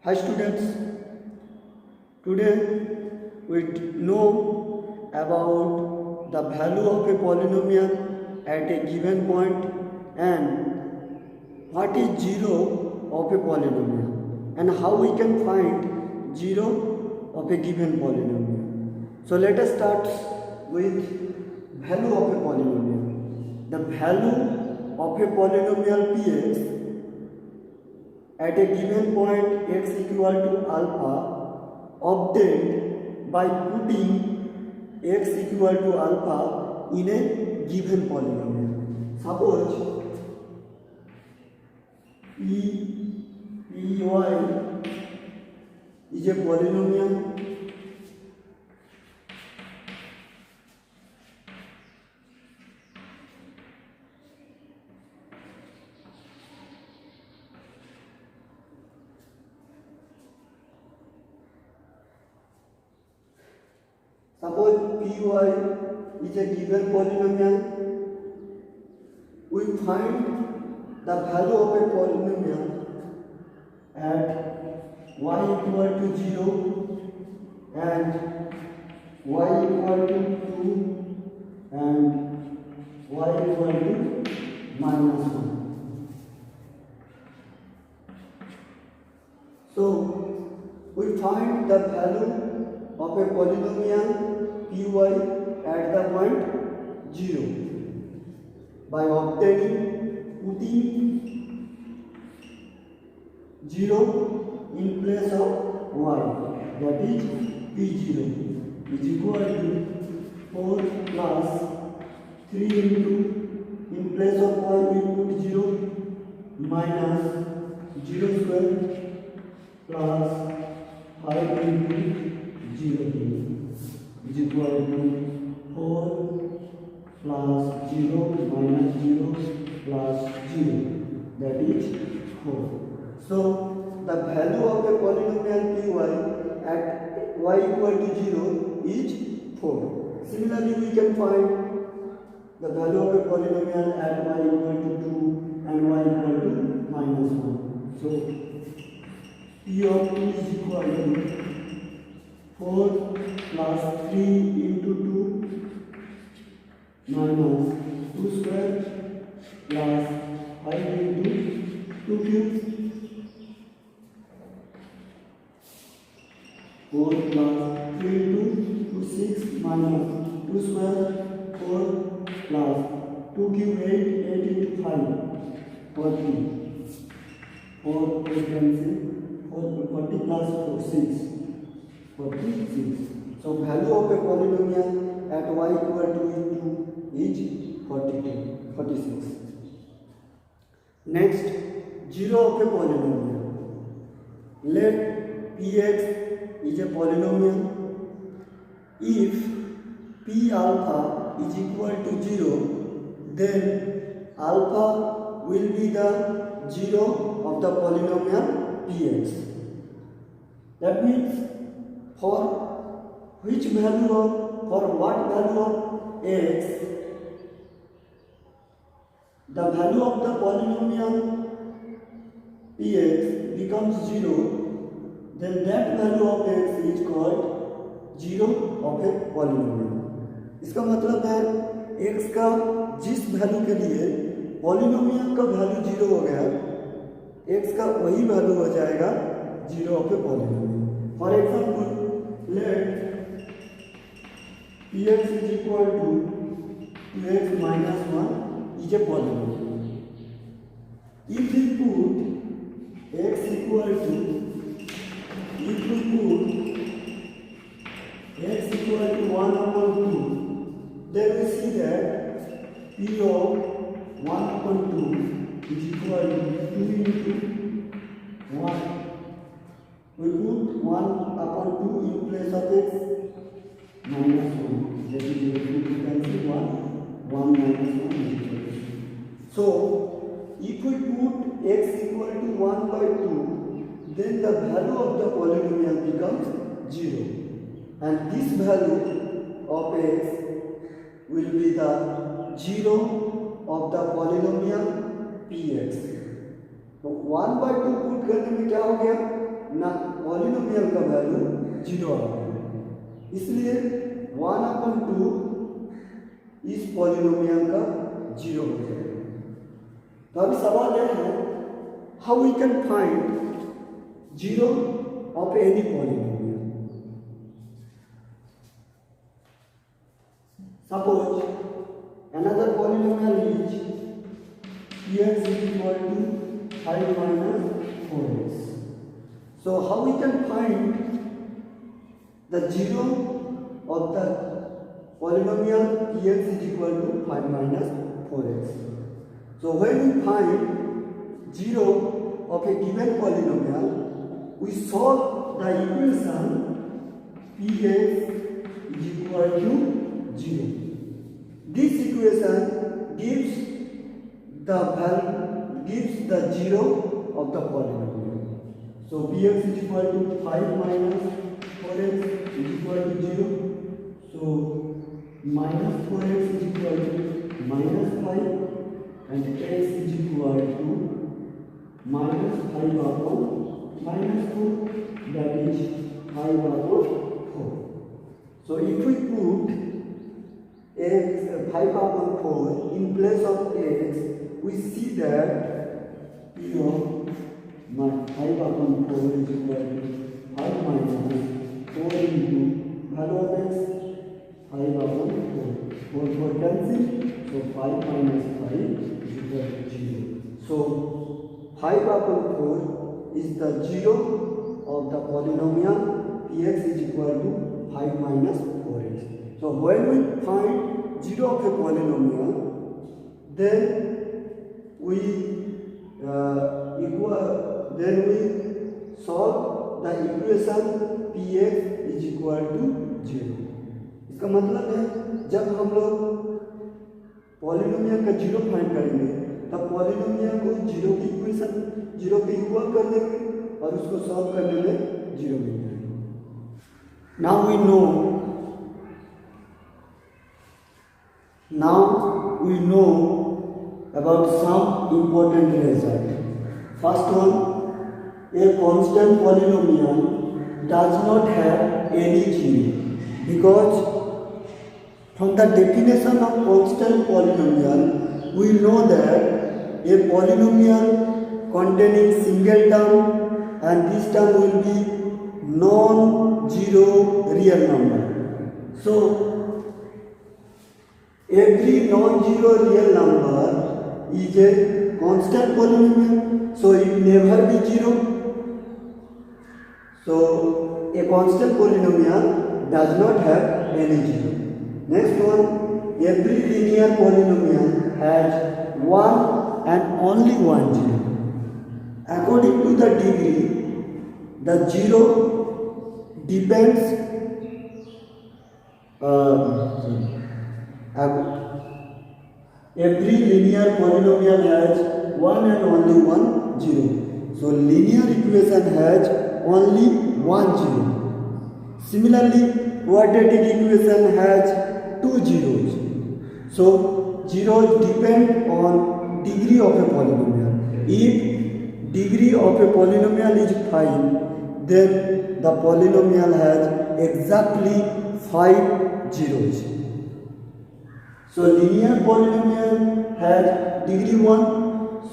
Hi students, today we know about the value of a polynomial at a given point and what is zero of a polynomial and how we can find zero of a given polynomial. So let us start with value of a polynomial. The value of a polynomial px at a given point x equal to alpha obtained by putting x equal to alpha in a given polynomial. Suppose py is a polynomial Suppose py is a given polynomial. We find the value of a polynomial at y equal to 0 and y equal to 2 and y equal to -1. So we find the value of a polynomial py at the point 0 by putting 0 in place of y, that is p0 is equal to 4 plus 3 into in place of y we put 0 minus 0 square plus 5 into 0 is equal to 4 plus 0 minus 0 plus 0, that is 4. So the value of a polynomial py at y equal to 0 is 4. Similarly, we can find the value of a polynomial at y equal to 2 and y equal to -1. So p of 2 is equal to 4 plus 3 into 2 minus 2 square plus 5 into 2 cube. 4 plus 3 into 2 6 minus 2 square 4 plus 2 cube 8 8 into 5 40 4 cancel 40 plus 4 6 46. So value of a polynomial at y equal to 2 is 46. Next, zero of a polynomial. Let px is a polynomial if p alpha is equal to 0, then alpha will be the zero of the polynomial px. That means for what value of x the value of the polynomial px becomes 0, then that value of x is called zero of a polynomial. इसका मतलब है x का जिस value के लिए polynomial का value 0 हो गया, x का वही वैल्यू हो जाएगा zero of a polynomial. For example, let px is equal to 2x minus 1 is a polynomial. If we put x equal to 1 upon 2, then we see that p of 1 upon 2 is equal to 2 into 1. We put 1 upon 2 in place of x minus 1. That is you can see 1 minus 1 is equal to 2. So if we put x equal to 1 by 2, then the value of the polynomial becomes 0. And this value of x will be the zero of the polynomial px. तो 1/2 put करने में क्या हो गया ना, polynomial का value 0 आ गया, इसलिए 1/2 इस पॉलिनोमियल का 0 हो जाएगा। तो अभी सवाल यह है, how we can find 0 of any polynomial. Suppose another polynomial is x is equal to 5 minus 4x. So how we can find the 0 of the polynomial x is equal to 5 minus 4x. So when we find 0 of a given polynomial, we solve the equation px is equal to 0. This equation gives the 0 of the polynomial. So px is equal to 5 minus 4x is equal to 0. So minus 4x is equal to minus 5 and x is equal to minus 5 upon minus 4, that is 5 upon 4. So if we put x 5 upon 4 in place of x, we see that p of 5 upon 4 is equal to 5 minus 4 into value of x 5 upon 4. 4 cancel, so 5 minus 5 is equal to 0. So 5 upon 4 is the 0 of the polynomial px is equal to 5 minus 4x. So when we find 0 of a polynomial, then we solve the equation px is equal to 0. इसका मतलब है जब हम लोग polynomial का 0 find करेंगे तब polynomial को 0 की इक्वेशन 0 के इक्वल कर देंगे और उसको सॉल्व करने में 0 मिल जाएगा। Now we know about some important result. First one, a constant polynomial does not have any gene, because from the definition of constant polynomial we know that a polynomial containing single term and this term will be non-zero real number. So every non-zero real number is a constant polynomial, so it never be 0. So a constant polynomial does not have any 0. Next one, every linear polynomial has one and only one 0. According to the degree, the 0 depends every linear polynomial has one and only one 0. So linear equation has only one 0. Similarly, quadratic equation has two zeros. So zeros depend on degree of a polynomial. If degree of a polynomial is 5, then the polynomial has exactly 5 zeros. So linear polynomial has degree 1,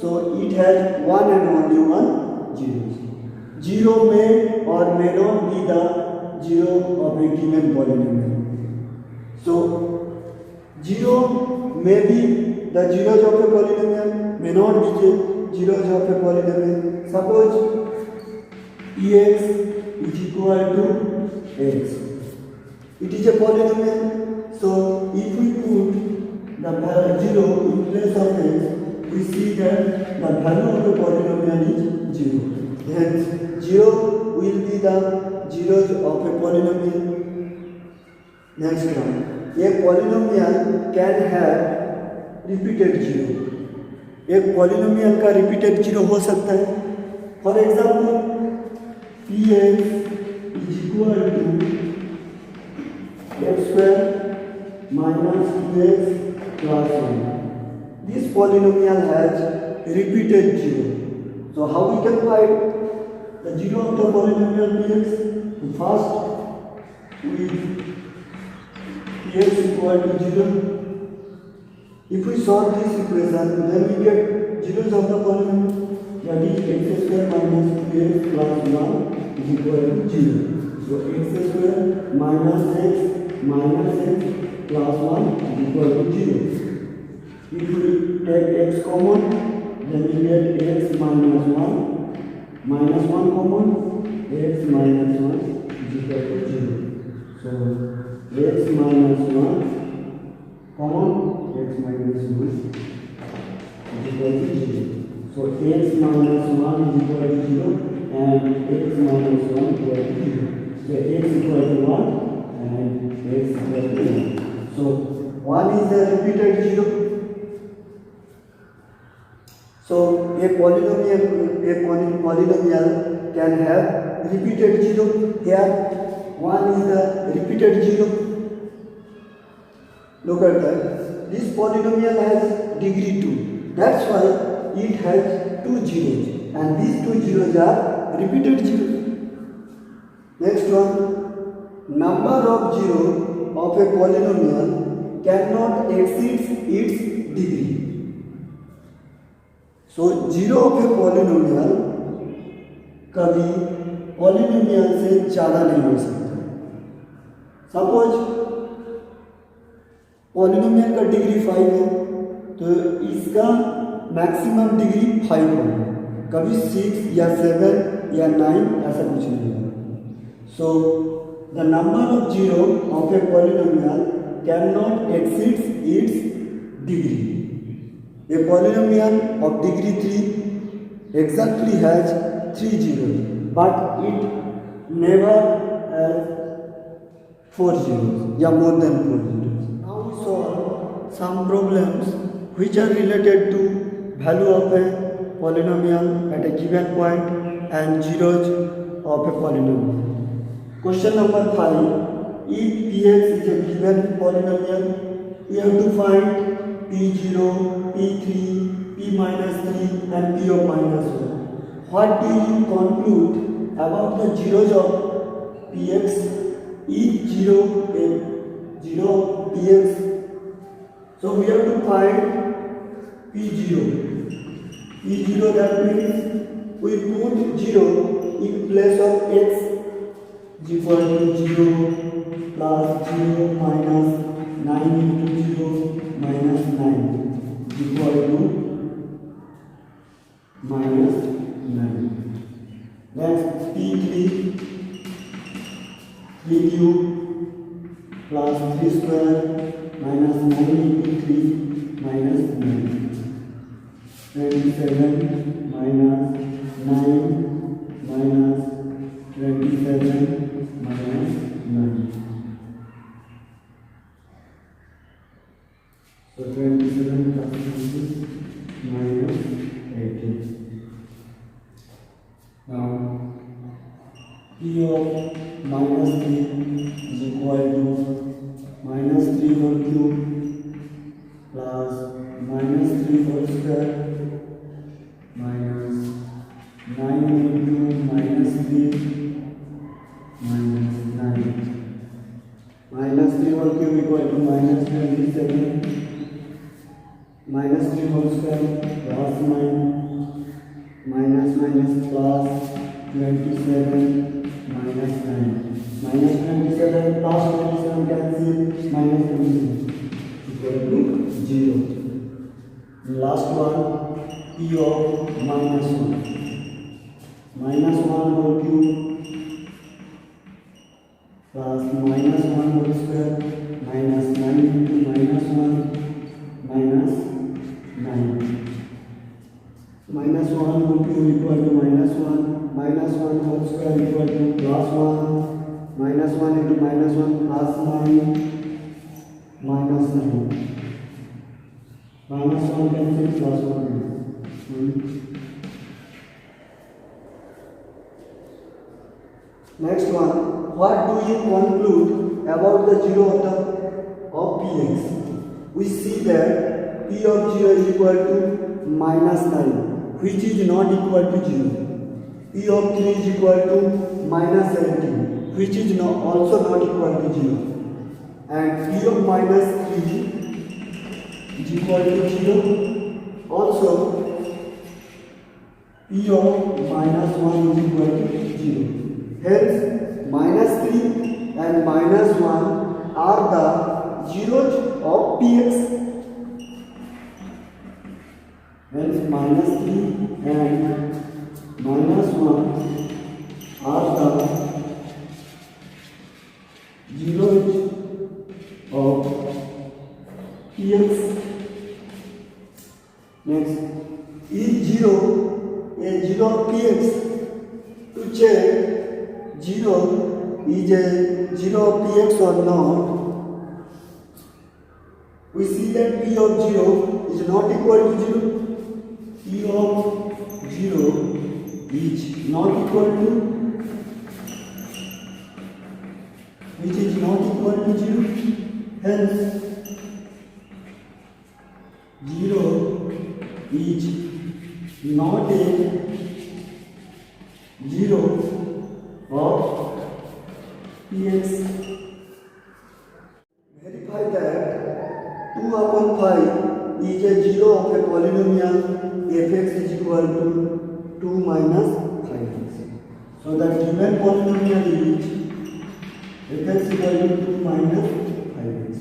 so it has one and only one zeros. 0 may or may not be the 0 of a given polynomial. So 0 may be the zeros of a polynomial, may not be the zeros of a polynomial. Suppose ex is equal to x. It is a polynomial, so if we put the value 0 in place of x, we see that the value of the polynomial is 0. Hence 0 will be the zeros of a polynomial. Next one, a polynomial can have repeated 0. एक polynomial का repeated 0 हो सकता है. For example px is equal to x square minus 2x plus 1. This polynomial has repeated 0. So how we can find the 0 of the polynomial px? First, we px equal to 0. If we solve this equation, then we get zeros of the polynomial, that is x square minus 2x plus 1 is equal to 0. So x square minus x plus 1 is equal to 0. If we take x common, then we get x minus 1 common, x minus 1 is equal to 0. So x minus 1 common, x minus 1 is equal to 0. So x minus 1 is equal to 0 and x minus 1 equal to 0. So x equal to 1 and x equal to 1. So 1 is the repeated 0. So a polynomial can have repeated 0. Here 1 is the repeated 0. Look at that. This polynomial has degree 2. That's why it has 2 zeros. And these 2 zeros are repeated zeros. Next one. Number of zeros of a polynomial cannot exceed its degree. So 0 of a polynomial कभी polynomial से ज़्यादा नहीं हो सकता. Suppose polynomial का degree 5 है तो इसका मैक्सिमम डिग्री 5 होगा, कभी 6 या 7 या 9 ऐसा कुछ नहीं होगा. So the number of zero of a polynomial can not exceed it's degree. A polynomial of degree 3 exactly has 3 zeros, but it never has 4 zeros या more than 4 zeros. Solve some problems which are related to value of a polynomial at a given point and zeros of a polynomial. Question number 5. If px is a given polynomial, we have to find p0, p3, p minus 3 and p of minus 1. What do you conclude about the zeros of px? Each zero a zero of px. So we have to find p0. P0, that means we put 0 in place of x is equal to 0 plus 0 minus 9 into 0 minus 9 is equal to minus 9. Next p3 plus 3 square minus 9 into 3 minus 9. 27 minus 9 minus 27 minus 9. So 27 plus 26 minus 18. Now p of minus 3 is equal to minus 3 whole cube plus minus 3 whole square minus 9 into minus 3 minus 9. Minus 3 whole cube equal to minus 27 minus 3 whole square plus 9 minus plus 27 minus 9. Minus 27 plus 27 cancel, minus 27 equal to 0. Last one, p of minus 1. Minus 1 whole cube plus minus 1 whole square minus 9 into minus 1 minus 9. Minus 1 whole cube equal to minus 1. Minus 1 whole square equal to plus 1. Minus 1 into minus 1 plus 9 minus 9. Minus 1 cancel, plus 1. Next one. What do you conclude about the zero of px? We see that p of 0 is equal to minus 9. which is not equal to 0. P of 3 is equal to minus 17, which is also not equal to 0. And P of minus 3 is equal to 0. Also, P of minus 1 is equal to 0. Hence, minus 3 and minus 1 are the zeros of Px. Hence, minus 3 and minus 1 are the zeros of Px. Next, is 0 a zero of Px? To check 0 is a zero of Px or not, we see that P of 0 is not equal to 0. P of 0 is not equal to, which is not equal to 0. Hence, 0 is not a zero of Px. Verify that 2 upon 5 is a zero of a polynomial fx is equal to 2 minus 5x. So the given polynomial is fx equal to 2 minus 5x.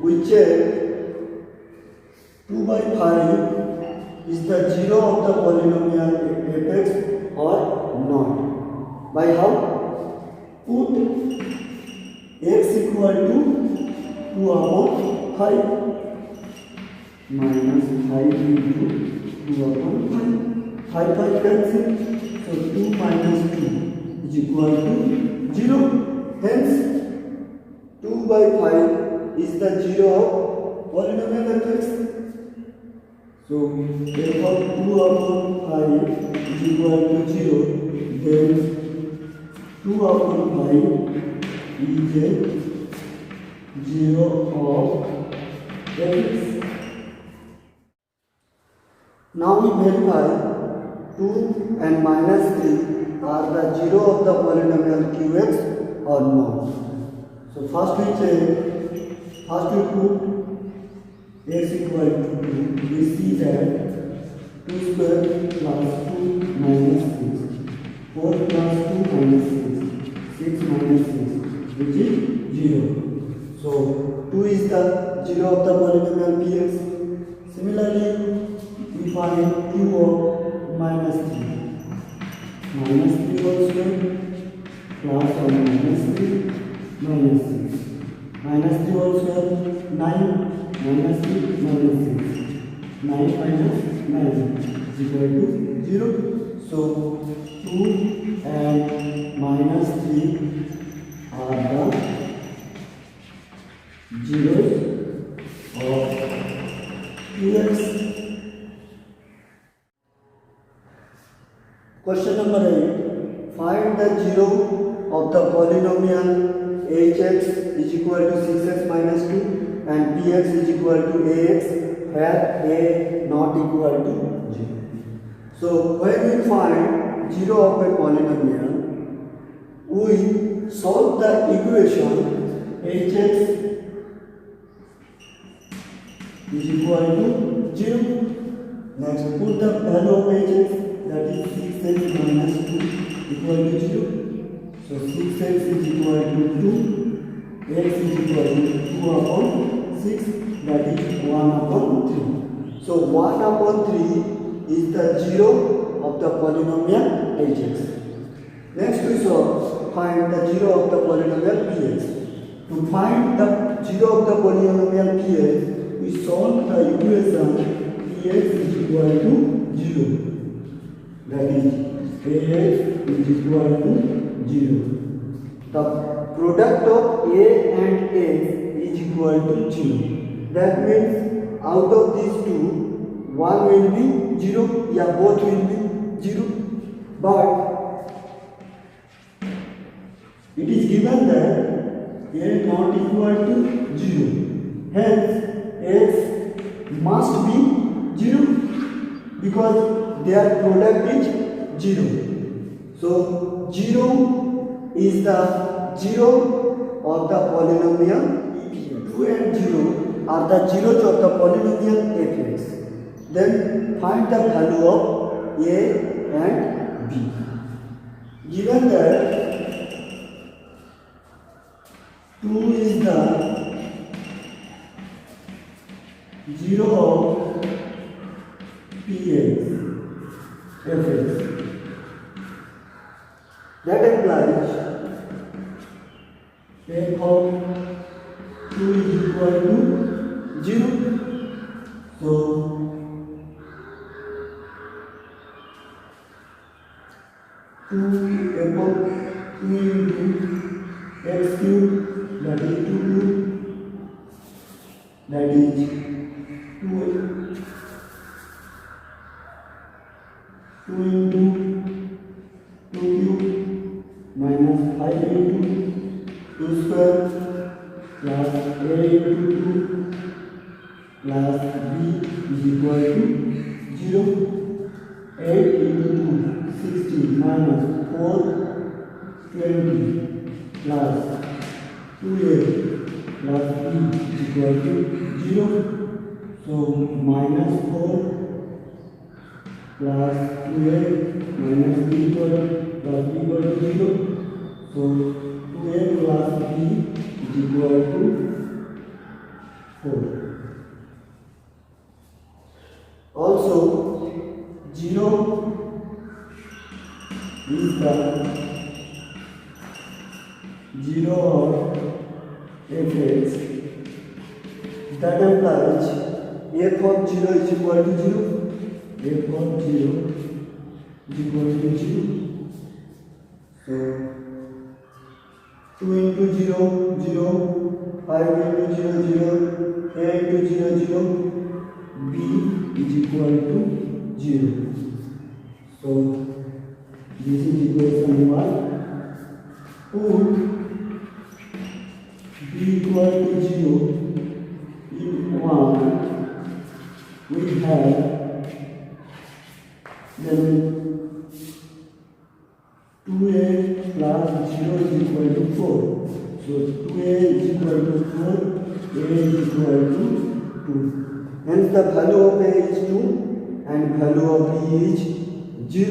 We check 2 by 5 is the zero of the polynomial fx or not. By how? Put x equal to 2 upon 5 minus 5 into 2 upon 5. 5 cancel. So 2 minus 2 is equal to 0. Hence, 2 by 5 is the zero of polynomial fx. So, therefore 2 upon 5 is equal to 0. Then 2 upon 5 is a 0 of fx. Now we verify 2 and minus 3 are the zero of the polynomial qx or not. So first we check, first we put x equal to 2. We see that 2 square plus 2 minus 6, 4 plus 2 minus 6, 6 minus 6, which is 0. So 2 is the zero of the polynomial px. Similarly, we find q of minus 3. Minus 3 whole square plus or minus 3 minus 6. Minus 3 whole square 9 minus 3 minus 6. 9 minus 9 is equal to 0. So 2 and minus 3 are the zeros of qx. Question number 8. Find the zero of the polynomial hx is equal to 6x minus 2 and px is equal to ax where a not equal to 0. So when we find zero of a polynomial, we solve the equation hx is equal to 0. Next, put the value of hx, that is 6x minus 2 equal to 0. So 6x is equal to 2, x is equal to 2 upon 6, that is 1 upon 3. So 1 upon 3 is the zero of the polynomial hx. Next we shall find the zero of the polynomial px. To find the zero of the polynomial px, we solve the equation px is equal to 0. That is ax is equal to 0. The product of a and x is equal to 0. That means out of these two, one will be 0, yeah, both will be 0. But it is given that a not equal to 0. Hence, x must be 0 because their product is 0. So 0 is the 0 of the polynomial. If 2 and 0 are the zeros of the polynomial fx, then find the value of a and b. Given that 2 is the 0 of px, fx, that implies f of 2 is equal to 0. So 2 f of 2 into x cube, that is 2 cube, that is 2 into 2 cube minus 5 into 2 square plus a into 2 plus b is equal to 0. 8 into 2, 16 minus 4, 20 plus 2a plus b is equal to 0. So minus 4 plus 2a minus b equal to 0. So 2a plus b is equal to 4. Also 0 is the 0 of fx, that implies f of 0 is equal to 0. F of 0 is equal to 0. So 2 into 0, 0, 5 into 0, 0, a into 0, 0, b is equal to 0. So this is equation 1. Put b equal to 0 in 1. We have then 2a plus 0 is equal to 4. So 2a is equal to 4, a is equal to 2. Hence the value of a is 2 and value of b is 0.